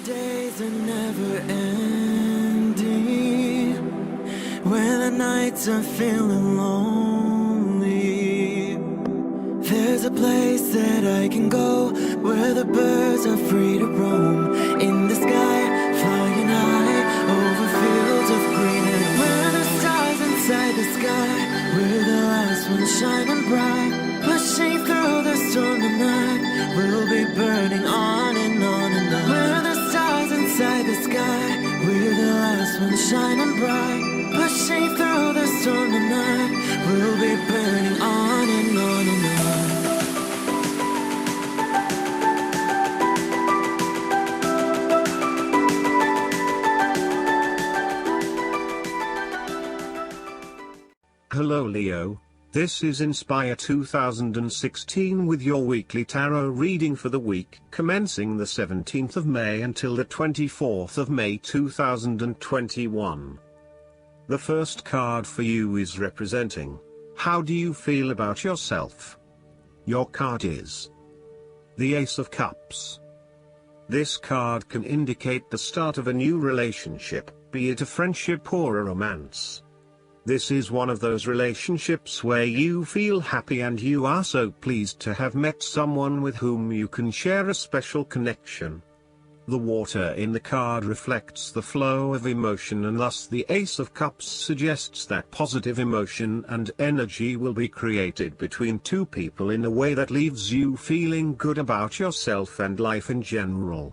days are never ending, when the nights are feeling lonely. There's a place that I can go, where the birds are free to roam, in the sky, flying high, over fields of green. And where the stars inside the sky, we're the last ones shining bright, pushing through the storm tonight. We'll be burning on and on and on. We're the stars inside the sky, we're the last ones shining bright, pushing through the storm tonight. We'll be burning on and on and on. Hello Leo, this is Inspire 2016 with your weekly tarot reading for the week commencing the 17th of May until the 24th of May 2021. The first card for you is representing, how do you feel about yourself? Your card is the Ace of Cups. This card can indicate the start of a new relationship, be it a friendship or a romance. This is one of those relationships where you feel happy and you are so pleased to have met someone with whom you can share a special connection. The water in the card reflects the flow of emotion, and thus the Ace of Cups suggests that positive emotion and energy will be created between two people in a way that leaves you feeling good about yourself and life in general.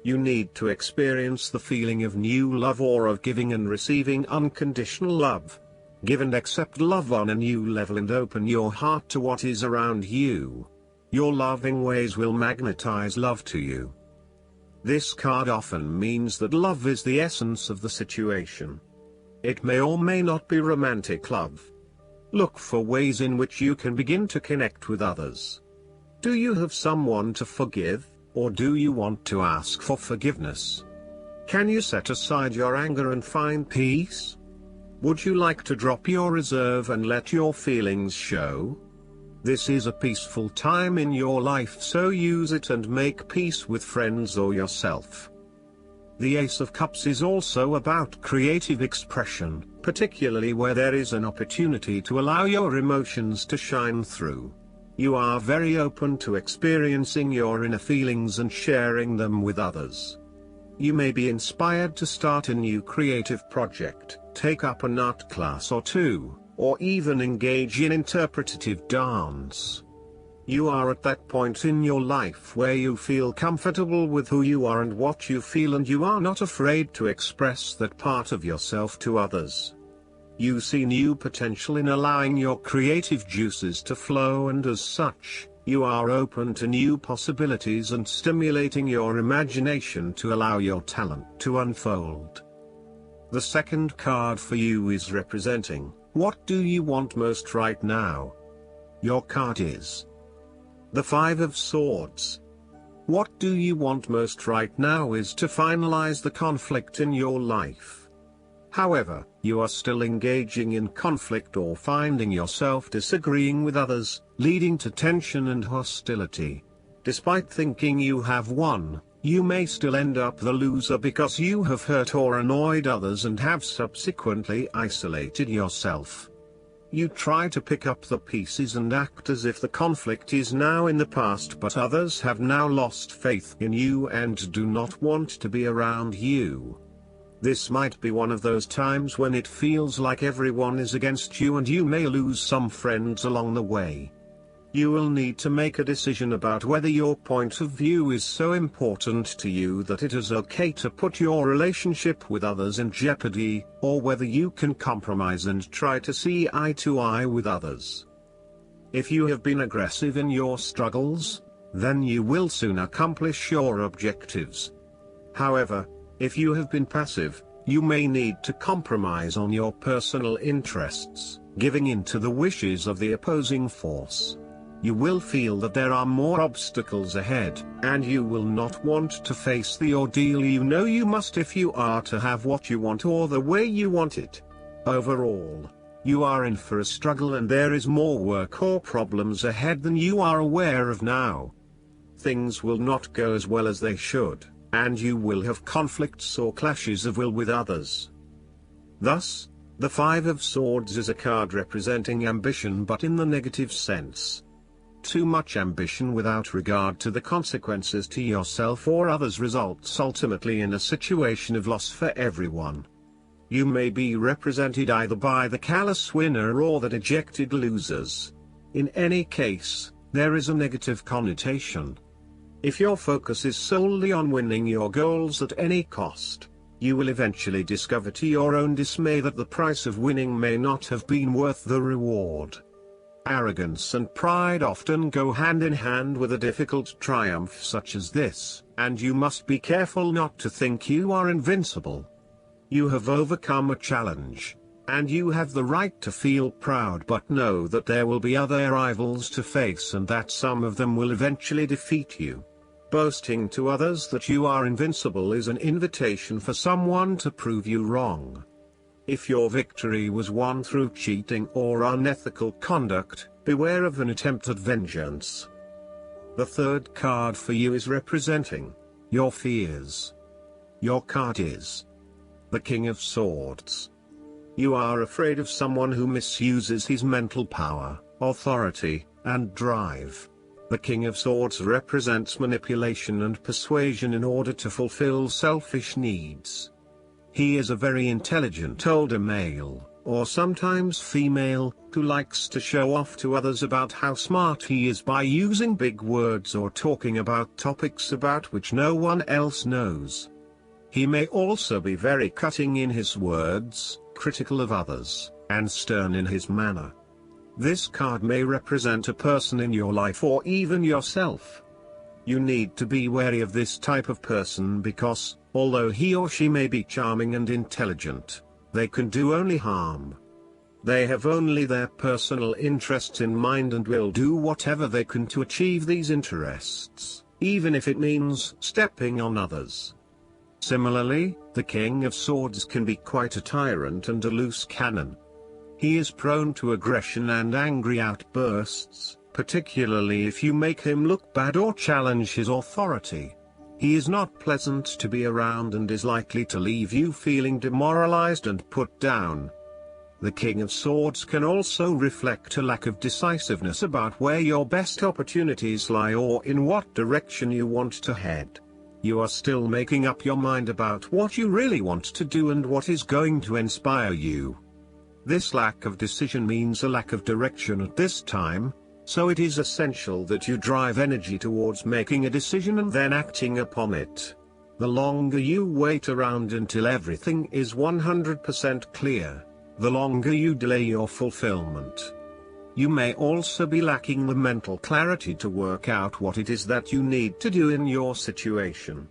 You need to experience the feeling of new love or of giving and receiving unconditional love. Give and accept love on a new level and open your heart to what is around you. Your loving ways will magnetize love to you. This card often means that love is the essence of the situation. It may or may not be romantic love. Look for ways in which you can begin to connect with others. Do you have someone to forgive? Or do you want to ask for forgiveness? Can you set aside your anger and find peace? Would you like to drop your reserve and let your feelings show? This is a peaceful time in your life, so use it and make peace with friends or yourself. The Ace of Cups is also about creative expression, particularly where there is an opportunity to allow your emotions to shine through. You are very open to experiencing your inner feelings and sharing them with others. You may be inspired to start a new creative project, take up an art class or two, or even engage in interpretative dance. You are at that point in your life where you feel comfortable with who you are and what you feel, and you are not afraid to express that part of yourself to others. You see new potential in allowing your creative juices to flow, and as such, you are open to new possibilities and stimulating your imagination to allow your talent to unfold. The second card for you is representing, what do you want most right now? Your card is the Five of Swords. What do you want most right now is to finalize the conflict in your life. However, you are still engaging in conflict or finding yourself disagreeing with others, leading to tension and hostility. Despite thinking you have won, you may still end up the loser because you have hurt or annoyed others and have subsequently isolated yourself. You try to pick up the pieces and act as if the conflict is now in the past, but others have now lost faith in you and do not want to be around you. This might be one of those times when it feels like everyone is against you and you may lose some friends along the way. You will need to make a decision about whether your point of view is so important to you that it is okay to put your relationship with others in jeopardy, or whether you can compromise and try to see eye to eye with others. If you have been aggressive in your struggles, then you will soon accomplish your objectives. However, if you have been passive, you may need to compromise on your personal interests, giving in to the wishes of the opposing force. You will feel that there are more obstacles ahead, and you will not want to face the ordeal you know you must if you are to have what you want or the way you want it. Overall, you are in for a struggle and there is more work or problems ahead than you are aware of now. Things will not go as well as they should, and you will have conflicts or clashes of will with others. Thus, the Five of Swords is a card representing ambition but in the negative sense. Too much ambition without regard to the consequences to yourself or others results ultimately in a situation of loss for everyone. You may be represented either by the callous winner or the dejected losers. In any case, there is a negative connotation. If your focus is solely on winning your goals at any cost, you will eventually discover to your own dismay that the price of winning may not have been worth the reward. Arrogance and pride often go hand in hand with a difficult triumph such as this, and you must be careful not to think you are invincible. You have overcome a challenge, and you have the right to feel proud, but know that there will be other rivals to face and that some of them will eventually defeat you. Boasting to others that you are invincible is an invitation for someone to prove you wrong. If your victory was won through cheating or unethical conduct, beware of an attempt at vengeance. The third card for you is representing your fears. Your card is the King of Swords. You are afraid of someone who misuses his mental power, authority, and drive. The King of Swords represents manipulation and persuasion in order to fulfill selfish needs. He is a very intelligent older male, or sometimes female, who likes to show off to others about how smart he is by using big words or talking about topics about which no one else knows. He may also be very cutting in his words, critical of others, and stern in his manner. This card may represent a person in your life or even yourself. You need to be wary of this type of person because, although he or she may be charming and intelligent, they can do only harm. They have only their personal interests in mind and will do whatever they can to achieve these interests, even if it means stepping on others. Similarly, the King of Swords can be quite a tyrant and a loose cannon. He is prone to aggression and angry outbursts, particularly if you make him look bad or challenge his authority. He is not pleasant to be around and is likely to leave you feeling demoralized and put down. The King of Swords can also reflect a lack of decisiveness about where your best opportunities lie or in what direction you want to head. You are still making up your mind about what you really want to do and what is going to inspire you. This lack of decision means a lack of direction at this time, so it is essential that you drive energy towards making a decision and then acting upon it. The longer you wait around until everything is 100% clear, the longer you delay your fulfillment. You may also be lacking the mental clarity to work out what it is that you need to do in your situation.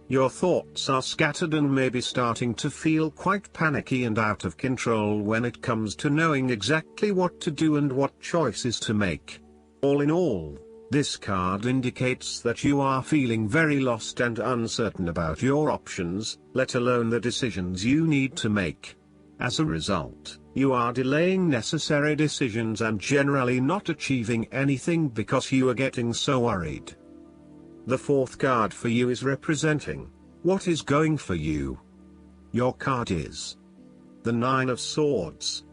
Your thoughts are scattered and may be starting to feel quite panicky and out of control when it comes to knowing exactly what to do and what choices to make. All in all, this card indicates that you are feeling very lost and uncertain about your options, let alone the decisions you need to make. As a result, you are delaying necessary decisions and generally not achieving anything because you are getting so worried. The fourth card for you is representing what is going for you. Your card is the Nine of Swords.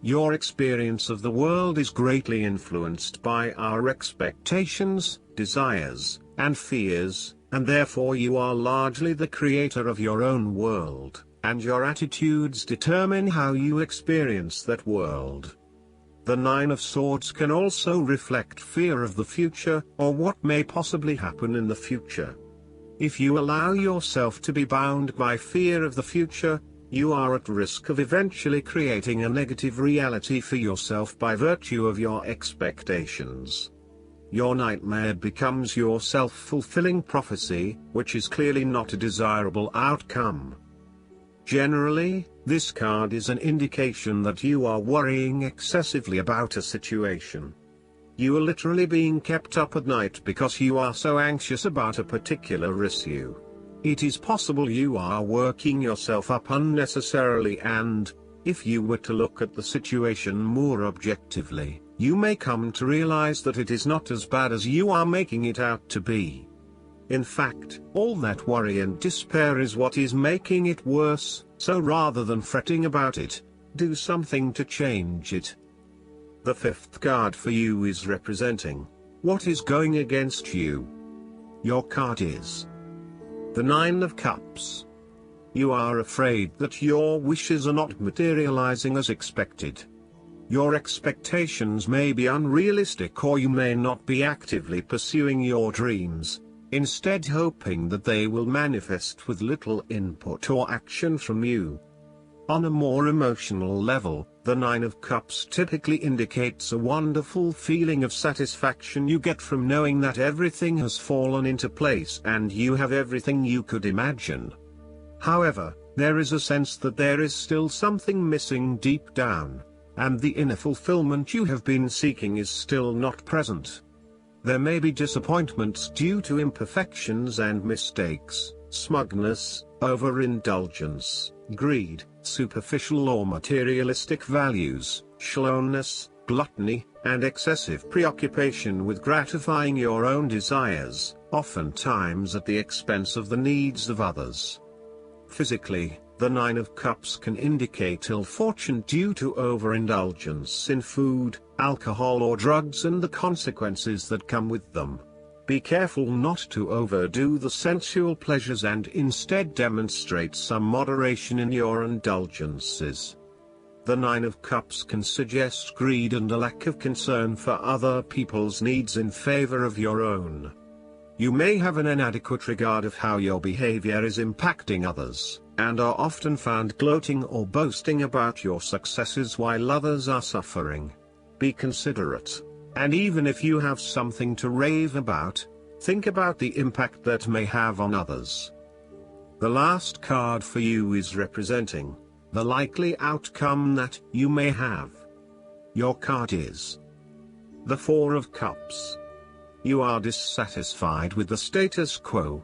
Your experience of the world is greatly influenced by our expectations, desires, and fears, and therefore you are largely the creator of your own world, and your attitudes determine how you experience that world. The Nine of Swords can also reflect fear of the future, or what may possibly happen in the future. If you allow yourself to be bound by fear of the future, you are at risk of eventually creating a negative reality for yourself by virtue of your expectations. Your nightmare becomes your self-fulfilling prophecy, which is clearly not a desirable outcome. Generally, this card is an indication that you are worrying excessively about a situation. You are literally being kept up at night because you are so anxious about a particular issue. It is possible you are working yourself up unnecessarily and, if you were to look at the situation more objectively, you may come to realize that it is not as bad as you are making it out to be. In fact, all that worry and despair is what is making it worse, so rather than fretting about it, do something to change it. The fifth card for you is representing what is going against you. Your card is the Nine of Cups. You are afraid that your wishes are not materializing as expected. Your expectations may be unrealistic, or you may not be actively pursuing your dreams, instead hoping that they will manifest with little input or action from you. On a more emotional level, the Nine of Cups typically indicates a wonderful feeling of satisfaction you get from knowing that everything has fallen into place and you have everything you could imagine. However, there is a sense that there is still something missing deep down, and the inner fulfillment you have been seeking is still not present. There may be disappointments due to imperfections and mistakes, smugness, overindulgence, greed, superficial or materialistic values, shallowness, gluttony, and excessive preoccupation with gratifying your own desires, oftentimes at the expense of the needs of others. Physically, the Nine of Cups can indicate ill fortune due to overindulgence in food, alcohol or drugs and the consequences that come with them. Be careful not to overdo the sensual pleasures and instead demonstrate some moderation in your indulgences. The Nine of Cups can suggest greed and a lack of concern for other people's needs in favor of your own. You may have an inadequate regard of how your behavior is impacting others, and are often found gloating or boasting about your successes while others are suffering. Be considerate, and even if you have something to rave about, think about the impact that may have on others. The last card for you is representing the likely outcome that you may have. Your card is the Four of Cups. You are dissatisfied with the status quo.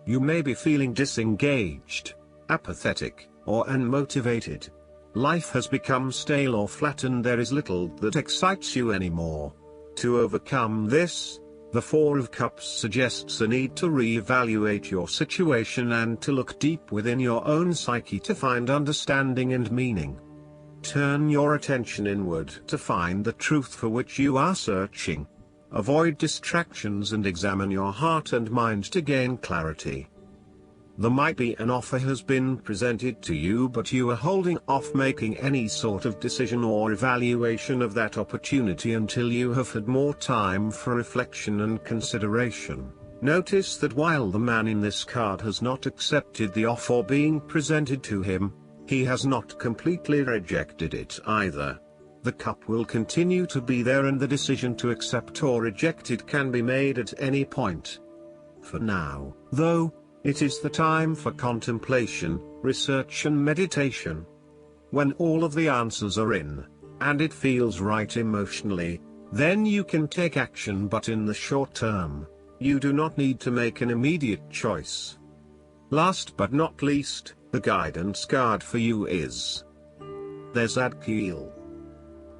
You may be feeling disengaged, apathetic, or unmotivated. Life has become stale or flat and there is little that excites you anymore. To overcome this, the Four of Cups suggests a need to re-evaluate your situation and to look deep within your own psyche to find understanding and meaning. Turn your attention inward to find the truth for which you are searching. Avoid distractions and examine your heart and mind to gain clarity. There might be an offer has been presented to you, but you are holding off making any sort of decision or evaluation of that opportunity until you have had more time for reflection and consideration. Notice that while the man in this card has not accepted the offer being presented to him, he has not completely rejected it either. The cup will continue to be there and the decision to accept or reject it can be made at any point. For now, though, it is the time for contemplation, research and meditation. When all of the answers are in, and it feels right emotionally, then you can take action, but in the short term, you do not need to make an immediate choice. Last but not least, the guidance card for you is the Zadkiel.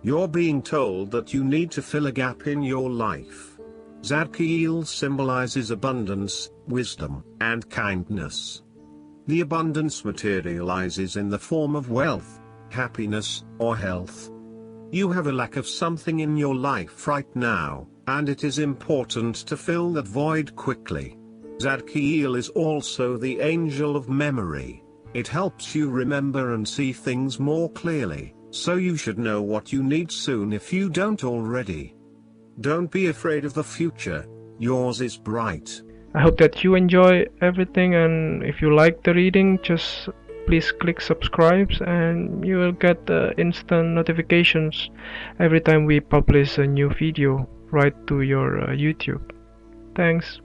You're being told that you need to fill a gap in your life. Zadkiel symbolizes abundance, wisdom, and kindness. The abundance materializes in the form of wealth, happiness, or health. You have a lack of something in your life right now, and it is important to fill that void quickly. Zadkiel is also the angel of memory. It helps you remember and see things more clearly, so you should know what you need soon if you don't already. Don't be afraid of the future, yours is bright. I hope that you enjoy everything, and if you like the reading, just please click subscribe and you will get the instant notifications every time we publish a new video right to your YouTube. Thanks.